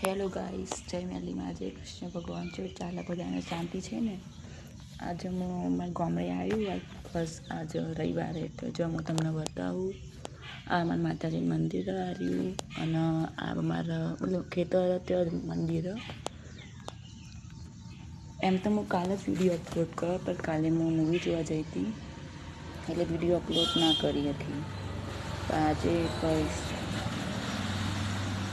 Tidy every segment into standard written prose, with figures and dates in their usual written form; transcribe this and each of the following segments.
Hello guys, જય મેલીમાં આજે કૃષ્ણ ભગવાન છે. ચાલે બધાને શાંતિ છે ને. આજે હું મારા ગામડે આવ્યું બસ આજે રવિવારે, તો જો હું તમને બતાવું. આ મારા માતાજીનું મંદિર આવ્યું અને આ મારા મતલબ ખેતર ત્યાં મંદિર. એમ તો હું કાલે જ વિડીયો અપલોડ કર્યો, પણ કાલે હું મૂવી જોવા જઈ હતી એટલે વિડીયો અપલોડ ના કરી હતી. આજે કહીશ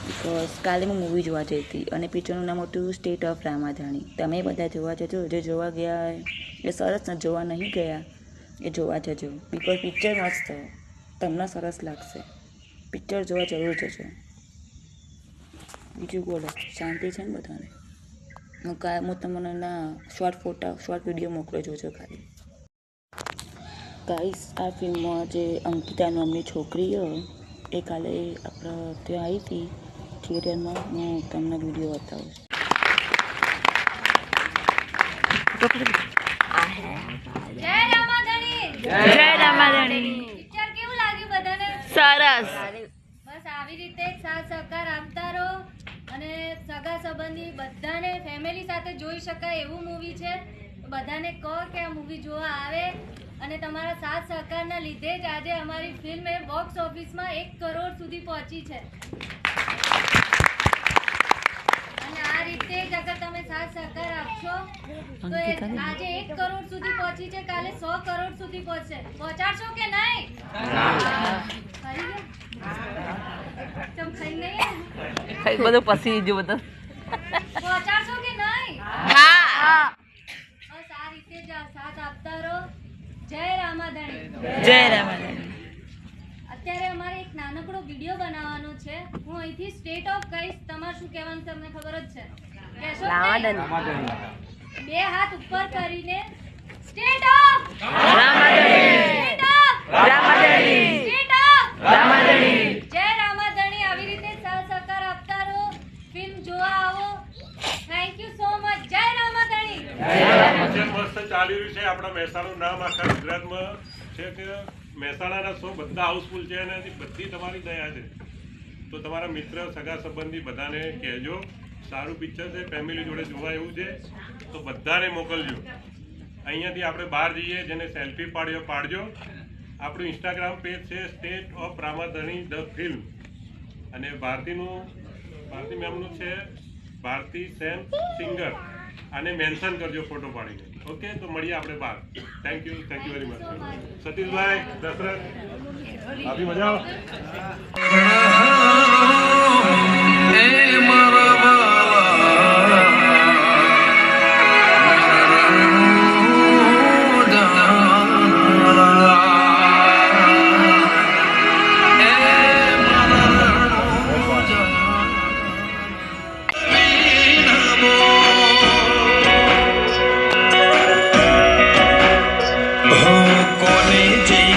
બિકોઝ કાલે હું મૂવી જોવા જઈ હતી અને પિક્ચરનું નામ હતું સ્ટેટ ઓફ રામાધાણી. તમે બધા જોવા જજો. જે જોવા ગયા એ સરસ ને, જોવા નહીં ગયા એ જોવા જજો. બિકોઝ પિક્ચર મસ્ત છે, તમને સરસ લાગશે. પિક્ચર જોવા જરૂર જજો. બીજું બોલો, શાંતિ છે ને બધાને? હું તમને ના શોર્ટ વિડીયો મોકલો, જોજો ખાલી. ગાઈસ, આ ફિલ્મમાં જે અંકિતા નામની છોકરી એ કાલે આપણે ત્યાં આવી હતી થિયેટરમાં. હું તમને વિડીયો બતાવું. જય રામાધણી. જય રામાધણી. પિક્ચર કેવું લાગ્યું બધાને? સરસ. બસ આવી રીતે સાથ સહકાર આપતા રહો અને સગા સંબંધી બધાને ફેમિલી સાથે જોઈ શકાય એવું મૂવી છે. બધાને કહો કે આ મૂવી જોવા આવે અને તમારા સાથ સહકારના લીધે જ આજે અમારી ફિલ્મ એ બોક્સ ઓફિસમાં 1 કરોડ સુધી પહોંચી છે. અને આ રીતે જ અગર તમે સાથ સહકાર આપશો તો આજે 1 કરોડ સુધી પહોંચી છે, કાલે 100 કરોડ સુધી પહોંચશે. પહોંચાડશો કે નહીં? ખરી ગયા તમ ખાઈ નહીં બધું પસી જો બધું પહોંચાડશો કે નહીં? હા. બસ આ રીતે જ સાથ આપતા રહો. જય રામાધણી. જય રામાધણી. અત્યારે અમારે એક નાનકડો વિડીયો બનાવવાનો છે. હું અહીંથી સ્ટેટ ઓફ કહીશ. તમારે શું કહેવાનું તમને ખબર જ છે. કહેશો? બે હાથ ઉપર કરીને state of Ramadhani. State of Ramadhani. State of Ramadhani. જય રામાધણી. આવી રીતે સાથ સહકાર આપતા રહો. ફિલ્મ જોવા આવો. Thank you so much. જય રામાધણી. મસ્ત ચાલી રહ્યું છે. આપણા મહેસાણાનું નામ આખા ગુજરાતમાં છે કે મહેસાણાના શો બધા હાઉસફુલ છે અને બધી તમારી દયા છે. તો તમારા મિત્ર, સગા સંબંધી બધાને કહેજો. સારું પિક્ચર છે, ફેમિલી જોડે જોવા એવું છે, તો બધાને મોકલજો. અહીંયાથી આપણે બહાર જઈએ, જેને સેલ્ફી પાડજો. આપણું ઇન્સ્ટાગ્રામ પેજ છે state of Ramadhani the film, અને ભારતી મેમનું છે ભારતી સેન સિંગર. આને મેન્શન કરજો ફોટો પાડીને. ઓકે, તો મળીએ આપણે બહાર. Thank you very much. સતીશભાઈ, દશરથ, આપી મજા આવે. કોને જઈ